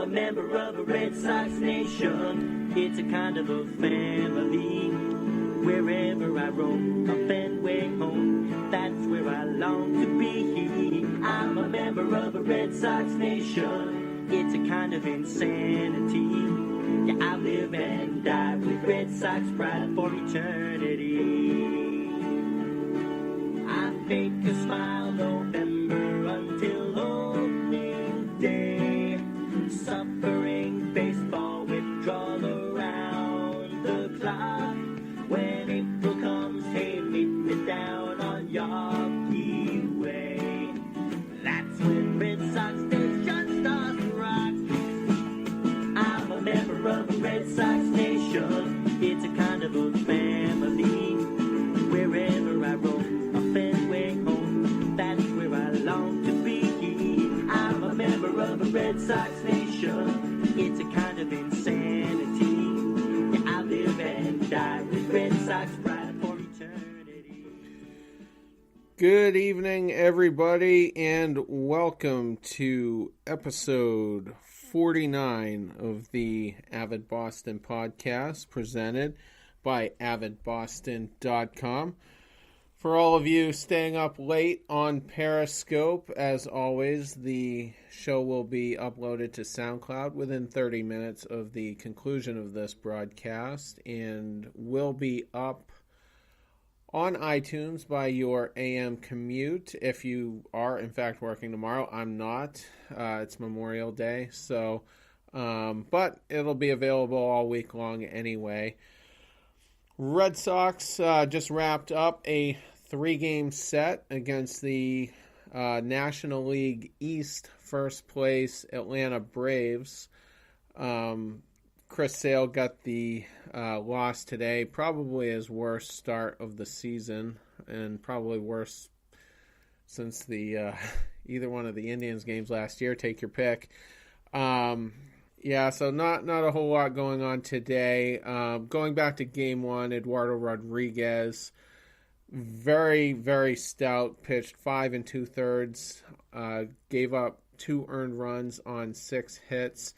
I'm a member of a Red Sox nation. It's a kind of a family. Wherever I roam, a Fenway home, that's where I long to be. I'm a member of a Red Sox nation. It's a kind of insanity. Yeah, I live and die with Red Sox pride for eternity. I fake a smile November until opening day. Suffering baseball withdrawal around the clock. When April comes, hey, meet me down on Yankee Way. That's when Red Sox Nation starts to rock. I'm a member of a Red Sox nation. It's a kind of a family. Wherever I roam, a Fenway home, that's where I long to be. I'm a member of a Red Sox nation. It's a kind of insanity. Yeah, I live and die with Red Sox pride for eternity. Good evening, everybody, and welcome to episode 49 of the Avid Boston Podcast, presented by AVIDBOSTON.com. For all of you staying up late on Periscope, as always, the show will be uploaded to SoundCloud within 30 minutes of the conclusion of this broadcast and will be up on iTunes by your AM commute if you are, in fact, working tomorrow. I'm not. It's Memorial Day, so but it'll be available all week long anyway. Red Sox just wrapped up a 3-game set against the National League East first place Atlanta Braves. Chris Sale got the loss today, probably his worst start of the season, and probably worse since the either one of the Indians games last year. Take your pick. Yeah, so not a whole lot going on today. Going back to Game 1, Eduardo Rodriguez, very, very stout, pitched 5 2/3, gave up 2 earned runs on 6 hits.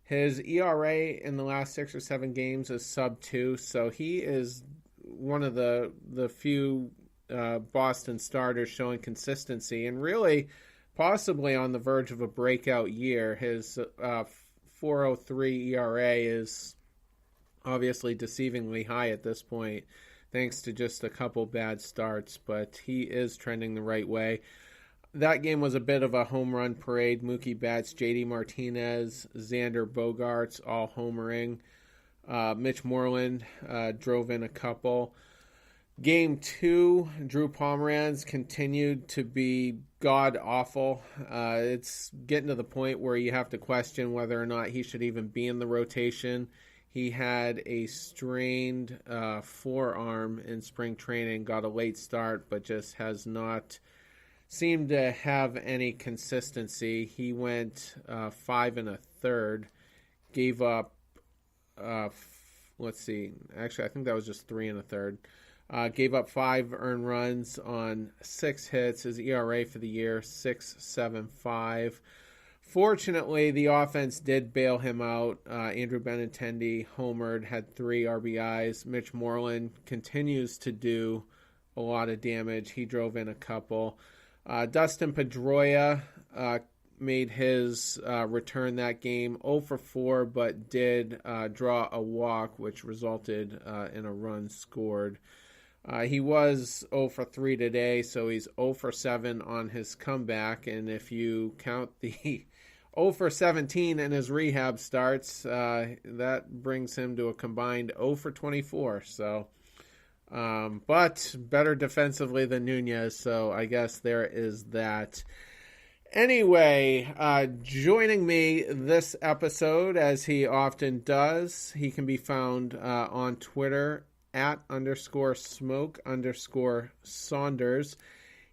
His ERA in the last 6 or 7 games is sub-2, so he is one of the few Boston starters showing consistency and really possibly on the verge of a breakout year. His 4.03 ERA is obviously deceivingly high at this point, thanks to just a couple bad starts, but he is trending the right way. That game was a bit of a home run parade. Mookie Betts, JD Martinez, Xander Bogaerts all homering. Mitch Moreland drove in a couple. Game 2, Drew Pomeranz continued to be god-awful. It's getting to the point where you have to question whether or not he should even be in the rotation. He had a strained forearm in spring training, got a late start, but just has not seemed to have any consistency. He went 5 1/3, gave up, let's see, actually I think that was just 3 1/3. Gave up 5 earned runs on 6 hits. His ERA for the year, 6.75. Fortunately, the offense did bail him out. Andrew Benintendi homered, had 3 RBIs. Mitch Moreland continues to do a lot of damage. He drove in a couple. Dustin Pedroia made his return that game, 0 for 4, but did draw a walk, which resulted in a run scored. He was 0 for 3 today, so he's 0 for 7 on his comeback, and if you count the 0 for 17 in his rehab starts, that brings him to a combined 0 for 24, so... but better defensively than Nunez, so I guess there is that. Anyway, joining me this episode, as he often does, he can be found on Twitter at _smoke_Saunders.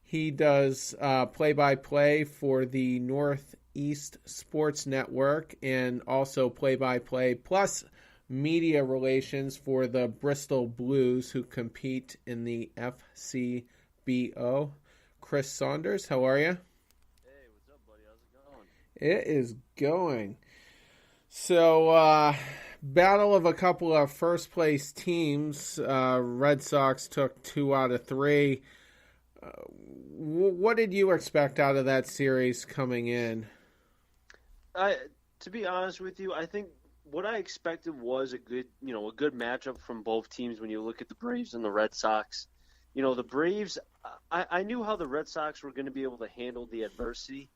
He does play-by-play for the Northeast Sports Network and also play-by-play plus media relations for the Bristol Blues, who compete in the FCBO. Chris Saunders, how are you? Hey, what's up, buddy? How's it going? It is going. So, battle of a couple of first place teams. Red Sox took 2 out of 3. What did you expect out of that series coming in? To be honest with you, I think what I expected was a good matchup from both teams when you look at the Braves and the Red Sox. The Braves, I knew how the Red Sox were going to be able to handle the adversity.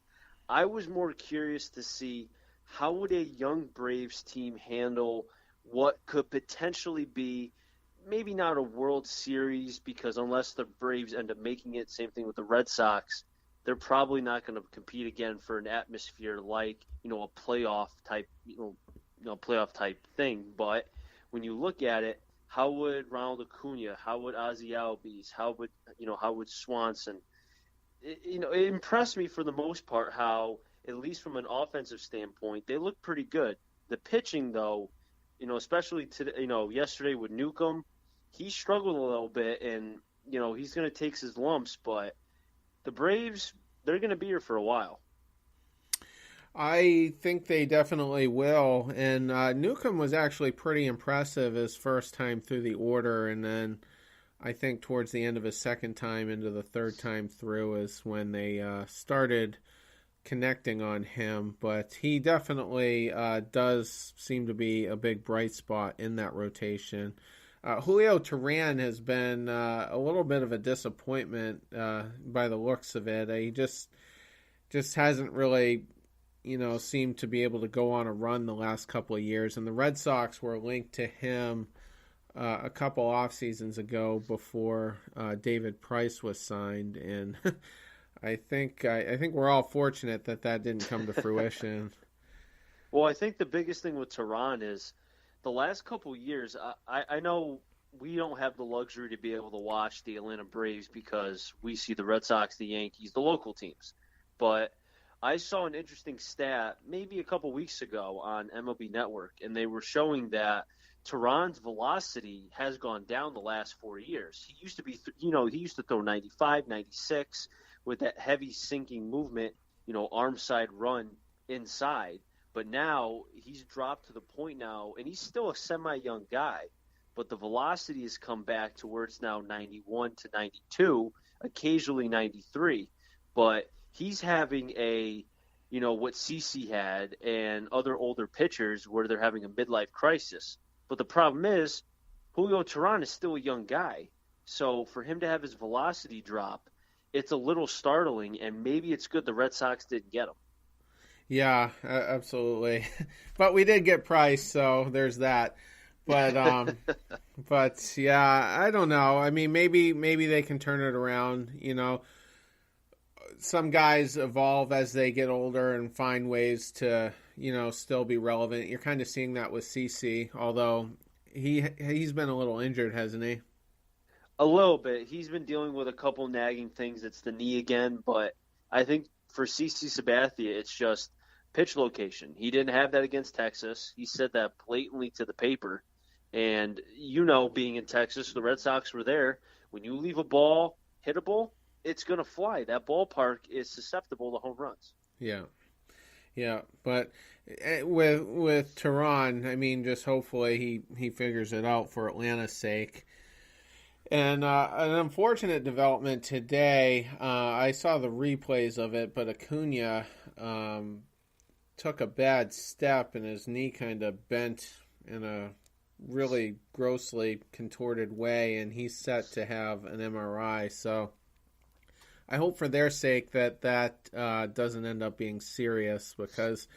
I was more curious to see how would a young Braves team handle what could potentially be maybe not a World Series, because unless the Braves end up making it, same thing with the Red Sox, they're probably not going to compete again for an atmosphere like, a playoff type, playoff type thing. But when you look at it, how would Ronald Acuna, how would Ozzie Albies, how would Swanson, it impressed me for the most part how, at least from an offensive standpoint, they look pretty good. The pitching, though, especially today, yesterday with Newcomb, he struggled a little bit, and he's going to take his lumps. But the Braves, they're going to be here for a while. I think they definitely will. And Newcomb was actually pretty impressive his first time through the order, and then I think towards the end of his second time into the third time through is when they started connecting on him. But he definitely does seem to be a big bright spot in that rotation. Julio Teheran has been a little bit of a disappointment by the looks of it. He just hasn't really, seemed to be able to go on a run the last couple of years. And the Red Sox were linked to him a couple off seasons ago before David Price was signed, and I think we're all fortunate that didn't come to fruition. Well, I think the biggest thing with Teheran is the last couple years. I know we don't have the luxury to be able to watch the Atlanta Braves because we see the Red Sox, the Yankees, the local teams. But I saw an interesting stat maybe a couple weeks ago on MLB Network, and they were showing that Teheran's velocity has gone down the last 4 years. He used to be, he used to throw 95, 96 with that heavy sinking movement, arm side run inside. But now he's dropped to the point now, and he's still a semi-young guy, but the velocity has come back to where it's now 91 to 92, occasionally 93. But he's having what CeCe had and other older pitchers where they're having a midlife crisis. But the problem is Julio Teheran is still a young guy. So for him to have his velocity drop, it's a little startling, and maybe it's good the Red Sox didn't get him. Yeah, absolutely. But we did get Price, so there's that. But but yeah, I don't know. I mean, maybe they can turn it around. Some guys evolve as they get older and find ways to still be relevant. You're kind of seeing that with CeCe, although he's been a little injured, hasn't he? A little bit. He's been dealing with a couple nagging things. It's the knee again, but I think for CeCe Sabathia, it's just pitch location. He didn't have that against Texas. He said that blatantly to the paper. And, being in Texas, the Red Sox were there. When you leave a ball hittable, it's going to fly. That ballpark is susceptible to home runs. Yeah. But with Teheran, I mean, just hopefully he figures it out for Atlanta's sake. And an unfortunate development today, I saw the replays of it, but Acuna took a bad step and his knee kind of bent in a really grossly contorted way, and he's set to have an MRI. So I hope for their sake that doesn't end up being serious, because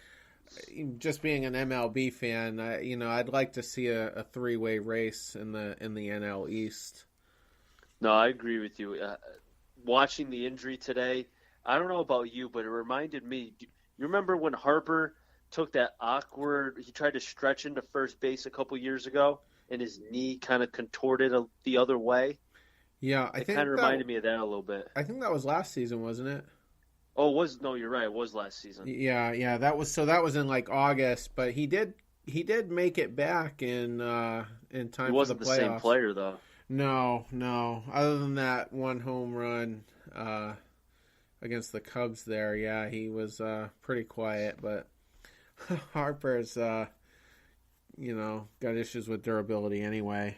just being an MLB fan, I'd like to see a three-way race in the NL East. No, I agree with you. Watching the injury today, I don't know about you, but it reminded me. You remember when Harper took that he tried to stretch into first base a couple years ago, and his knee kind of contorted the other way? Yeah, it kind of reminded me of that a little bit. I think that was last season, wasn't it? Oh, no, you're right. It was last season. Yeah. That was in like August, but he did make it back in time for the playoffs. He wasn't the same player though. No. Other than that one home run against the Cubs there, yeah, he was pretty quiet. But Harper's, got issues with durability anyway.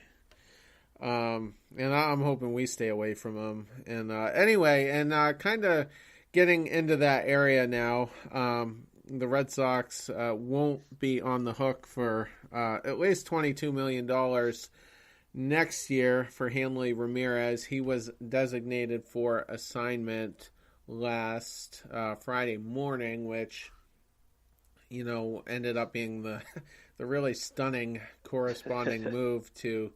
And I'm hoping we stay away from him. And anyway, and kind of getting into that area now, the Red Sox won't be on the hook for at least $22 million next year for Hanley Ramirez. He was designated for assignment last Friday morning, which, ended up being the really stunning corresponding move to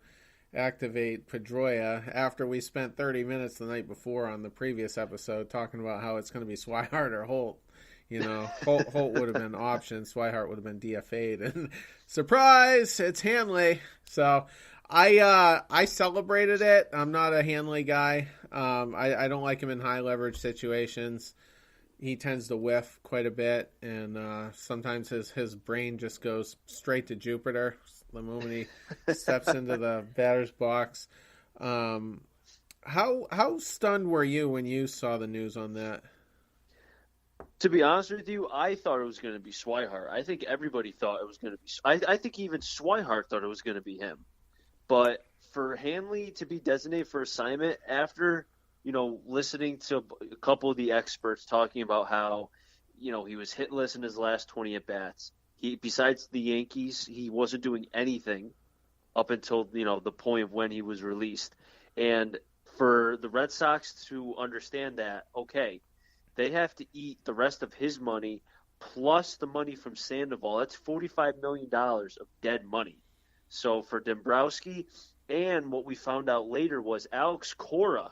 activate Pedroia after we spent 30 minutes the night before on the previous episode talking about how it's going to be Swihart or Holt. Holt would have been optioned. Swihart would have been DFA'd. And surprise, it's Hanley. So I celebrated it. I'm not a Hanley guy. I don't like him in high leverage situations. He tends to whiff quite a bit, and sometimes his brain just goes straight to Jupiter the moment he steps into the batter's box. How stunned were you when you saw the news on that? To be honest with you, I thought it was going to be Swihart. I think everybody thought it was going to be. I think even Swihart thought it was going to be him. But for Hanley to be designated for assignment after, listening to a couple of the experts talking about how, he was hitless in his last 20 at-bats. Besides the Yankees, he wasn't doing anything up until, the point of when he was released. And for the Red Sox to understand that, okay, they have to eat the rest of his money plus the money from Sandoval. That's $45 million of dead money. So for Dombrowski, and what we found out later was Alex Cora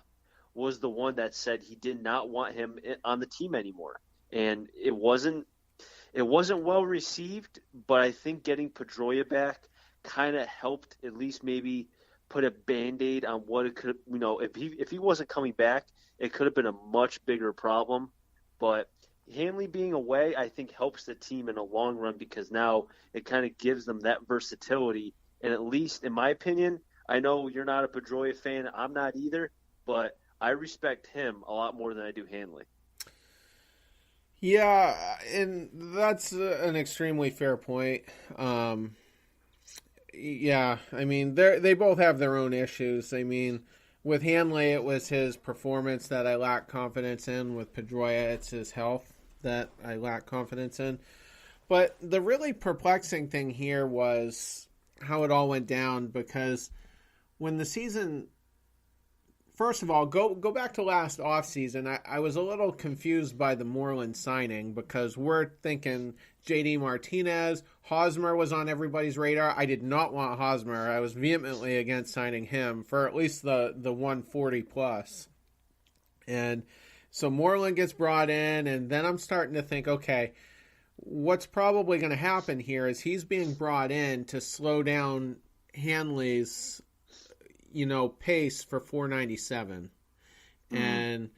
was the one that said he did not want him on the team anymore. And it wasn't well received, but I think getting Pedroia back kind of helped at least maybe put a Band-Aid on what it could, if he wasn't coming back, it could have been a much bigger problem. But Hanley being away, I think, helps the team in the long run because now it kind of gives them that versatility. And at least, in my opinion, I know you're not a Pedroia fan. I'm not either. But I respect him a lot more than I do Hanley. Yeah, and that's an extremely fair point. Yeah, I mean, they both have their own issues. I mean, with Hanley, it was his performance that I lack confidence in. With Pedroia, it's his health that I lack confidence in. But the really perplexing thing here was how it all went down, because when the season, first of all, go back to last offseason, I was a little confused by the Moreland signing because we're thinking J.D. Martinez, Hosmer was on everybody's radar. I did not want Hosmer. I was vehemently against signing him for at least the 140 plus. And so Moreland gets brought in, and then I'm starting to think, okay, what's probably going to happen here is he's being brought in to slow down Hanley's, pace for 497. Mm-hmm. And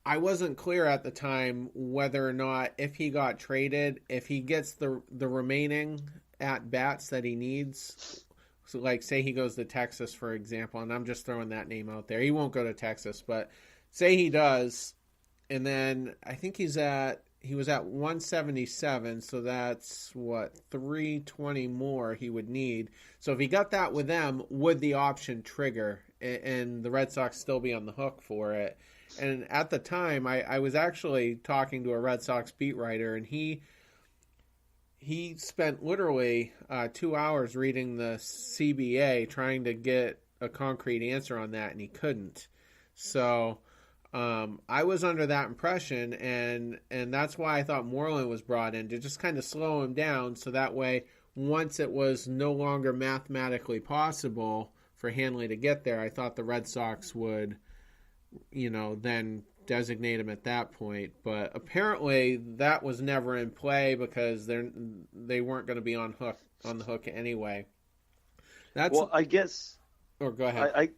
I wasn't clear at the time whether or not, if he got traded, if he gets the remaining at-bats that he needs. So, like, say he goes to Texas, for example, and I'm just throwing that name out there. He won't go to Texas, but say he does, and then I think he was at 177, so that's, 320 more he would need. So if he got that with them, would the option trigger and the Red Sox still be on the hook for it? And at the time, I was actually talking to a Red Sox beat writer, and he spent literally 2 hours reading the CBA trying to get a concrete answer on that, and he couldn't. So I was under that impression, and that's why I thought Moreland was brought in, to just kind of slow him down, so that way, once it was no longer mathematically possible for Hanley to get there, I thought the Red Sox would, then designate him at that point. But apparently that was never in play because they weren't going to be on the hook anyway. I guess. Or go ahead.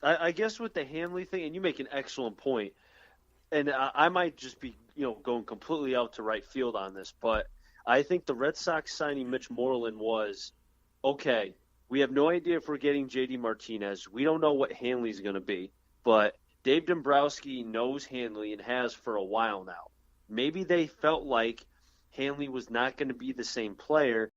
I guess with the Hanley thing, and you make an excellent point, and I might just be going completely out to right field on this, but I think the Red Sox signing Mitch Moreland was, okay, we have no idea if we're getting J.D. Martinez. We don't know what Hanley's going to be, but Dave Dombrowski knows Hanley and has for a while now. Maybe they felt like Hanley was not going to be the same player.